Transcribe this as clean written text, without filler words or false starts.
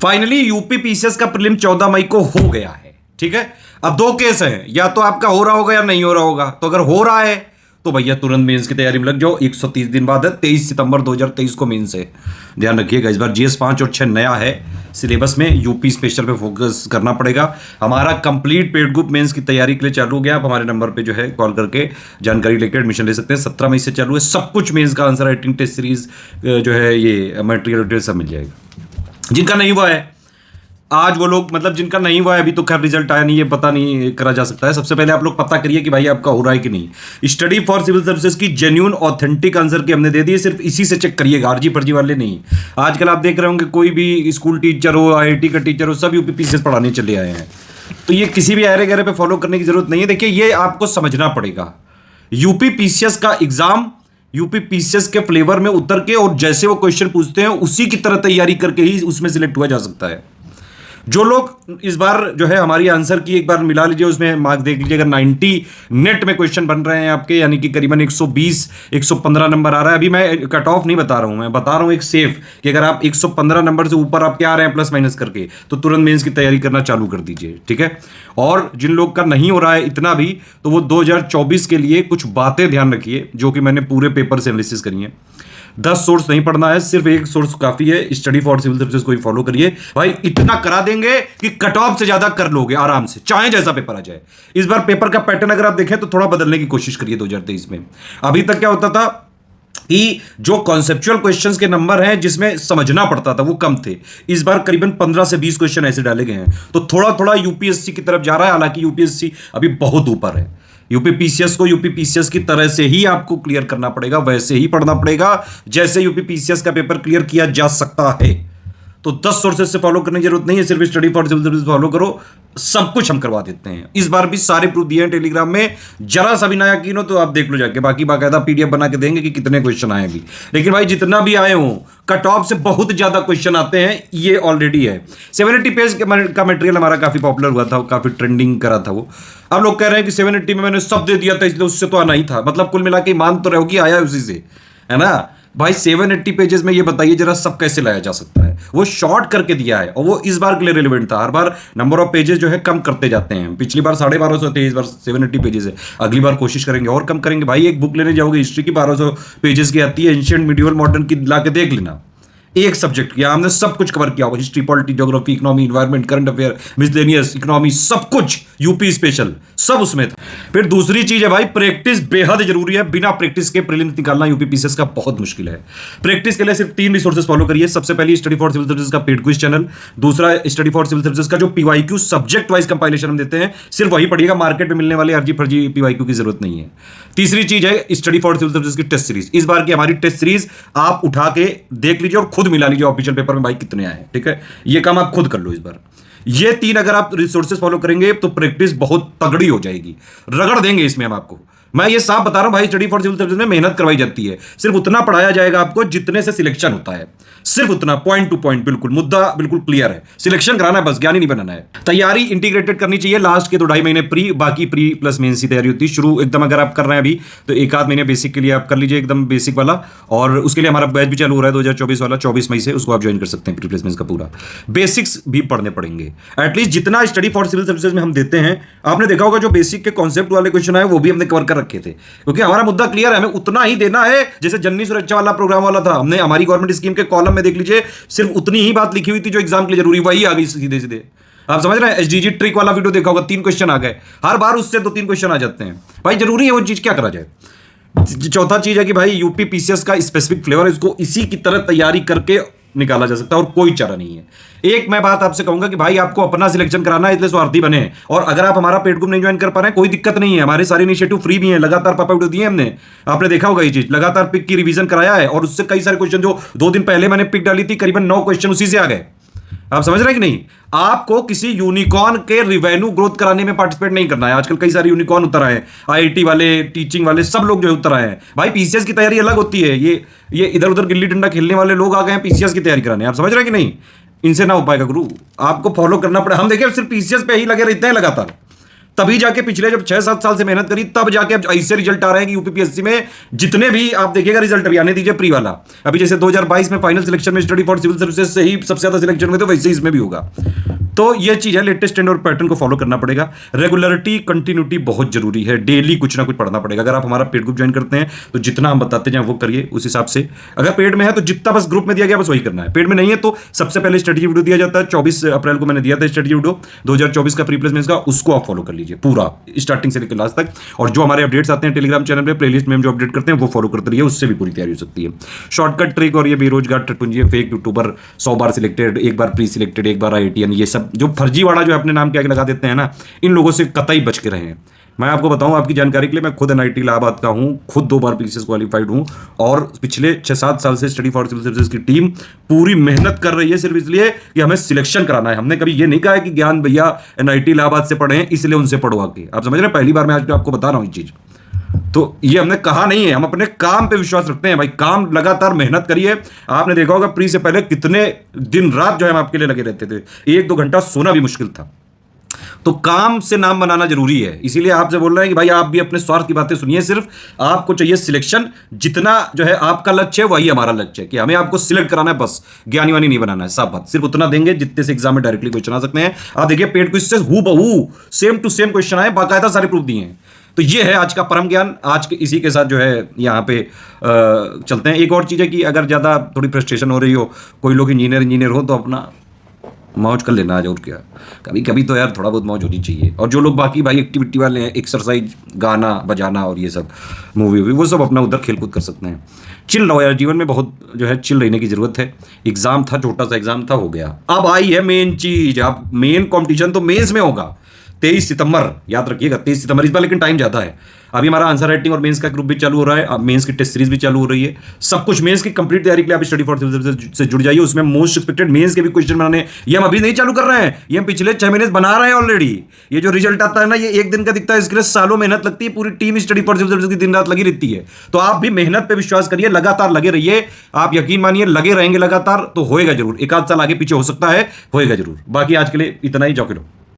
Finally UP PCS का prelim 14 मई को हो गया है। ठीक है, अब दो केस हैं, या तो आपका हो रहा होगा या नहीं हो रहा होगा। तो अगर हो रहा है तो भैया तुरंत मेंस की तैयारी में लग जाओ। 130 दिन बाद है, 23 सितंबर 2023 को मेंस है। ध्यान रखिएगा, इस बार जीएस 5 और 6 नया है सिलेबस में। यूपी स्पेशल पे फोकस करना पड़ेगा। हमारा कंप्लीट पेड ग्रुप मेंस की तैयारी के लिए चालू हो गया। आप हमारे नंबर पे जो है कॉल करके जानकारी लेकर एडमिशन ले सकते हैं। 17 मई से चालू है। सब कुछ मेंस का आंसर राइटिंग टेस्ट सीरीज जो है, ये मटेरियल सब मिल जाएगा। जिनका नहीं हुआ है आज वो लोग, मतलब जिनका नहीं हुआ है अभी तो खैर रिजल्ट आया नहीं है, पता नहीं करा जा सकता है। सबसे पहले आप लोग पता करिए कि भाई आपका हो रहा है कि नहीं। स्टडी फॉर सिविल सर्विसेज की जेन्युइन ऑथेंटिक आंसर की हमने दे दी है, सिर्फ इसी से चेक करिएगा, आरजी फर्जी वाले नहीं। आजकल आप देख रहे होंगे कोई भी स्कूल टीचर हो, आईआईटी का टीचर हो, सब यूपी पीसीएस पढ़ाने चले आए हैं। तो ये किसी भी आरे गहरे पे फॉलो करने की जरूरत नहीं है। देखिए, ये आपको समझना पड़ेगा, यूपी पीसीएस का एग्जाम यूपी पीसीएस के फ्लेवर में उतर के और जैसे वो क्वेश्चन पूछते हैं उसी की तरह तैयारी करके ही उसमें सिलेक्ट हुआ जा सकता है। जो लोग इस बार जो है हमारी आंसर की एक बार मिला लीजिए, उसमें मार्क्स देख लीजिए। अगर 90 नेट में क्वेश्चन बन रहे हैं आपके, यानी कि करीबन 120 115 नंबर आ रहा है। अभी मैं कट ऑफ नहीं बता रहा हूं, मैं बता रहा हूं एक सेफ कि अगर आप 115 नंबर से ऊपर आपके आ रहे हैं प्लस माइनस करके, तो तुरंत मेंस की तैयारी करना चालू कर दीजिए। ठीक है, और जिन लोग का नहीं हो रहा है इतना भी, तो वो 2024 के लिए कुछ बातें ध्यान रखिए जो कि मैंने पूरे पेपर से एनालिसिस करी है। 10 सोर्स नहीं पढ़ना है, सिर्फ एक सोर्स काफी है। स्टडी फॉर सिविल सर्विसेज को ही फॉलो करिए भाई, इतना करा देंगे कि कट ऑफ से ज्यादा कर लोगे आराम से, चाहे जैसा पेपर आ जाए। इस बार पेपर का पैटर्न अगर आप देखें तो थोड़ा बदलने की कोशिश करिए 2023 में। अभी तक क्या होता था कि जो कॉन्सेप्चुअल क्वेश्चंस के नंबर हैं जिसमें समझना पड़ता था वो कम थे। इस बार करीबन 15 से 20 क्वेश्चन ऐसे डाले गए हैं, तो थोड़ा थोड़ा यूपीएससी की तरफ जा रहा है। हालांकि यूपीएससी अभी बहुत ऊपर है। यूपी पीसीएस को यूपी पीसीएस की तरह से ही आपको क्लियर करना पड़ेगा, वैसे ही पढ़ना पड़ेगा जैसे यूपी पीसीएस का पेपर क्लियर किया जा सकता है। तो 10 सोर्सेज से फॉलो करने की जरूरत नहीं है, सिर्फ study for civil services follow करो, सब कुछ हम करवा देते हैं। इस बार भी सारे प्रूफ दिए हैं टेलीग्राम में, जरा सा भी ना यकीन हो तो आप देख लो जाके। बाकी बाकायदा पीडीएफ बना के देंगे कि कितने क्वेश्चन आए अभी। लेकिन भाई जितना भी आए हों, कट ऑफ से बहुत ज्यादा क्वेश्चन आते हैं, ये ऑलरेडी है। 780 पेज का मटेरियल हमारा काफी पॉपुलर हुआ था, काफी ट्रेंडिंग करा था वो। अब लोग कह रहे हैं कि 780 में मैंने सब दे दिया था इसलिए उससे तो आना ही था। मतलब कुल मिला के मान तो रहो कि आया उसी से, है ना भाई। 780 पेजेस में ये बताइए जरा सब कैसे लाया जा सकता है। वो शॉर्ट करके दिया है और वो इस बार के लिए रिलेवेंट था। हर बार नंबर ऑफ पेजेस जो है कम करते जाते हैं। पिछली बार 1250 थे, इस बार 780 पेजेस है। अगली बार कोशिश करेंगे और कम करेंगे। भाई एक बुक लेने जाओगे हिस्ट्री की 1200 पेजेस की आती है, एंशिएंट मिडिवल मॉडर्न की ला के देख लेना। एक सब्जेक्ट किया हमने, सब कुछ कवर किया होगा, history, polity, geography, economy, environment, current affair, miscellaneous, economy, सब कुछ यूपी स्पेशल सब उसमें था। फिर दूसरी चीज है भाई, प्रैक्टिस बेहद जरूरी है। बिना प्रैक्टिस के प्रीलिम्स निकालना यूपी पीसीएस का बहुत मुश्किल है। प्रैक्टिस के लिए सिर्फ 3 रिसोर्सेज फॉलो करिए। सबसे पहले स्टडी फॉर सिविल सर्विसेज का पेड क्विज चैनल, दूसरा स्टडी फॉर सिविल सर्विसेज का जो पीवाईक्यू सब्जेक्ट वाइज कंपाइलेशन हम देते हैं, सिर्फ वही पढ़िएगा। मार्केट में मिलने वाले अर्जी फर्जी पीवाईक्यू की जरूरत नहीं है। तीसरी चीज है स्टडी फॉर सिविल सर्विसेज की टेस्ट सीरीज। इस बार की हमारी टेस्ट सीरीज आप उठा के देख लीजिए और खुद मिला लीजिए ऑफिशियल पेपर में भाई कितने आए। ठीक है, ये काम आप खुद कर लो इस बार। ये 3 अगर आप रिसोर्सेज फॉलो करेंगे तो प्रैक्टिस बहुत तगड़ी हो जाएगी। रगड़ देंगे इसमें हम आपको। मैं ये साफ बता रहा हूं भाई, स्टडी फॉर सिविल सर्विसेज में मेहनत करवाई जाती है। सिर्फ उतना पढ़ाया जाएगा आपको जितने से सिलेक्शन होता है, सिर्फ उतना, पॉइंट टू पॉइंट। बिल्कुल मुद्दा बिल्कुल क्लियर है। सिलेक्शन कराना है बस, ज्ञानी नहीं बनाना है। तैयारी इंटीग्रेटेड करनी चाहिए। लास्ट के 2-2.5 महीने प्री, बाकी प्री प्लस मेंस की तैयारी होती है। शुरू एकदम अगर आप कर रहे हैं अभी तो 1-8 महीने बेसिक के लिए आप कर लीजिए, एकदम बेसिक वाला। और उसके लिए हमारा बैच भी चालू हो रहा है 2024 वाला, 24 मई से। उसको आप ज्वाइन कर सकते हैं। प्री प्लस मेंस का पूरा बेसिक्स भी पढ़ने पड़ेंगे। एटलीस्ट जितना स्टडी फॉर सिविल सर्विसेज में हम देते हैं, आपने देखा होगा जो बेसिक के कॉन्सेप्ट वाले क्वेश्चन आए वो भी हमने कवर कर रखे थे, क्योंकि हमारा मुद्दा क्लियर है। हमें उतना ही देना है जैसे जननी सुरक्षा वाला प्रोग्राम वाला था। हमने हमारी गवर्नमेंट स्कीम के कॉलम में देख लीजिए, सिर्फ उतनी ही बात लिखी हुई थी जो एग्जाम के लिए जरूरी, वही आ गई सीधे सीधे। आप समझ रहे हैं? एसडीजी ट्रिक वाला वीडियो देखा होगा, 3 क्वेश्चन आ गए। हर बार उससे 2-3 क्वेश्चन आ जाते हैं भाई। जरूरी है वो चीज, क्या करा जाए। चौथा चीज है कि भाई यूपी पीसीएस का स्पेसिफिक फ्लेवर है, इसको इसी की तरह तैयारी करके निकाला जा सकता है और कोई चारा नहीं है। एक मैं बात आपसे कहूंगा कि भाई आपको अपना सिलेक्शन कराना है, इसलिए स्वार्थी बने। और अगर आप हमारा पेड ग्रुप नहीं ज्वाइन कर पा रहे हैं, कोई दिक्कत नहीं है। हमारे सारे इनिशिएटिव फ्री भी हैं, लगातार पापा वीडियो दिए हमने, आपने देखा होगा ये चीज। लगातार पिक की रिवीजन कराया है और उससे कई सारे क्वेश्चन जो 2 दिन पहले मैंने पिक डाली थी, करीबन 9 क्वेश्चन उसी से आ गए। आप समझ रहे हैं कि नहीं? आपको किसी यूनिकॉर्न के रिवेन्यू ग्रोथ कराने में पार्टिसिपेट नहीं करना है। आजकल कई सारे यूनिकॉर्न उतर आए हैं, आईआईटी वाले, टीचिंग वाले, सब लोग जो उतर आए हैं। भाई पीसीएस की तैयारी अलग होती है। ये इधर उधर गिल्ली डंडा खेलने वाले लोग आ गए हैं पीसीएस की तैयारी कराने। आप समझ रहे हैं कि नहीं? इनसे ना हो पाएगा गुरु, आपको फॉलो करना पड़ेगा। हम देखिए सिर्फ पीसीएस पे ही लगे रहते हैं लगातार, तभी जाके पिछले जब 6-7 साल से मेहनत करी तब जाके अब ऐसे रिजल्ट आ रहे हैं कि यूपीपीएससी में जितने भी आप देखिएगा रिजल्ट अभी आने दीजिए प्री वाला, अभी जैसे 2022 में फाइनल सिलेक्शन में स्टडी फॉर सिविल सर्विसेज से ही सबसे ज्यादा सिलेक्शन हुए, तो वैसे ही इसमें भी होगा। तो ये चीज है, लेटेस्ट ट्रेंड और पैटर्न को फॉलो करना पड़ेगा। रेगुलरिटी, कंटिन्यूटी बहुत जरूरी है, डेली कुछ ना कुछ पढ़ना पड़ेगा। अगर आप हमारा पेड ग्रुप ज्वाइन करते हैं तो जितना हम बताते जाएं वो करिए उस हिसाब से। अगर पेड में है तो जितना बस ग्रुप में दिया गया बस वही करना है, पेड में नहीं है तो सबसे पहले स्ट्रेटजी वीडियो दिया जाता है, 24 अप्रैल को मैंने दिया था स्ट्रेटजी वीडियो 2024 का प्री प्लेसमेंट का, उसको आप फॉलो कर लीजिए पूरा स्टार्टिंग से लेकर लास्ट तक। और जो हमारे अपडेट्स आते हैं टेलीग्राम चैनल पे प्लेलिस्ट में हम जो अपडेट करते हैं वो फॉलो करते रहिए, उससे भी पूरी तैयारी हो सकती है। शॉर्टकट ट्रिक और ये बेरोजगार टटपुंजी, फेक यूट्यूबर 100 बार सिलेक्टेड, एक बार प्री सिलेक्टेड, एक बार IITN, ये सब जो फर्जीवाड़ा जो अपने नाम के आगे लगा देते हैं ना, इन लोगों से कतई बच के रहें। मैं आपको बताऊं आपकी जानकारी के लिए, मैं खुद NIT इलाहाबाद का हूं, खुद 2 बार PCS क्वालिफाइड हूं और पिछले 6-7 साल से स्टडी फॉर सिविल सर्विसेज की टीम पूरी मेहनत कर रही है सिर्फ इसलिए कि हमें सिलेक्शन कराना है। हमने कभी ये नहीं कहा है कि ज्ञान भैया NIT इलाहाबाद से पढ़े हैं इसलिए उनसे पढ़ो आके, आप समझ रहे हैं? पहली बार मैं आज आपको बता रहा हूं ये चीज, तो ये हमने कहा नहीं है, हम अपने काम पे विश्वास रखते हैं भाई। काम लगातार मेहनत करिए। आपने देखा होगा प्री से पहले कितने दिन रात जो है हम आपके लिए लगे रहते थे, 1-2 घंटा सोना भी मुश्किल था। तो काम से नाम बनाना जरूरी है, इसीलिए आपसे बोल रहे हैं कि भाई आप भी अपने स्वार्थ की बातें सुनिए, सिर्फ आपको चाहिए सिलेक्शन। जितना जो है आपका लक्ष्य है वही हमारा लक्ष्य है कि हमें आपको सिलेक्ट कराना है, बस ज्ञानी वानी नहीं बनाना है, साफ बात। सिर्फ उतना देंगे जितने से एग्जाम में डायरेक्टली क्वेश्चन आ सकते हैं। आप देखिए पेड क्विज से हूबहू सेम टू सेम क्वेश्चन आए, बाकायदा सारे प्रूफ दिए हैं। तो ये है आज का परम ज्ञान। आज के इसी के साथ जो है यहाँ पे चलते हैं। एक और चीज़ है कि अगर ज़्यादा थोड़ी फ्रस्ट्रेशन हो रही हो, कोई लोग इंजीनियर हो तो अपना मौज कर लेना, और क्या, कभी कभी तो यार थोड़ा बहुत मौज होनी चाहिए। और जो लोग बाकी भाई एक्टिविटी वाले हैं, एक्सरसाइज, गाना बजाना और ये सब मूवी वो सब अपना उधर खेलकूद कर सकते हैं। चिल रहो यार, जीवन में बहुत जो है चिल रहने की जरूरत है। एग्जाम था, छोटा सा एग्जाम था, हो गया। अब आई है मेन चीज, अब मेन कॉम्पिटिशन तो मेंस में होगा 23 सितंबर, याद रखिएगा 23 सितंबर इस बार, लेकिन टाइम ज़्यादा है। अभी हमारा आंसर राइटिंग और मेंस का ग्रुप भी चालू हो रहा है, अब मेंस की टेस्ट सीरीज भी चालू हो रही है। सब कुछ मेंस की कंप्लीट तैयारी के लिए आप स्टडी फॉर सिविल सर्विसेज से जुड़ जाइए। उसमें मोस्ट एक्सपेक्टेड मेंस के भी क्वेश्चन बनाने, ये हम अभी नहीं चालू कर रहे हैं, ये हम पिछले 6 महीने से बना रहे हैं ऑलरेडी। ये जो रिजल्ट आता है ना, ये एक दिन का दिखता है, इसके लिए सालों मेहनत लगती है। पूरी team study for civil services की दिन रात लगी रहती है। तो आप भी मेहनत पे विश्वास करिए, लगातार लगे रहिए। आप यकीन मानिए लगे रहेंगे लगातार तो होएगा जरूर। 1 आध साल आगे पीछे हो सकता है, होएगा जरूर। बाकी आज के लिए इतना ही, जॉके लो।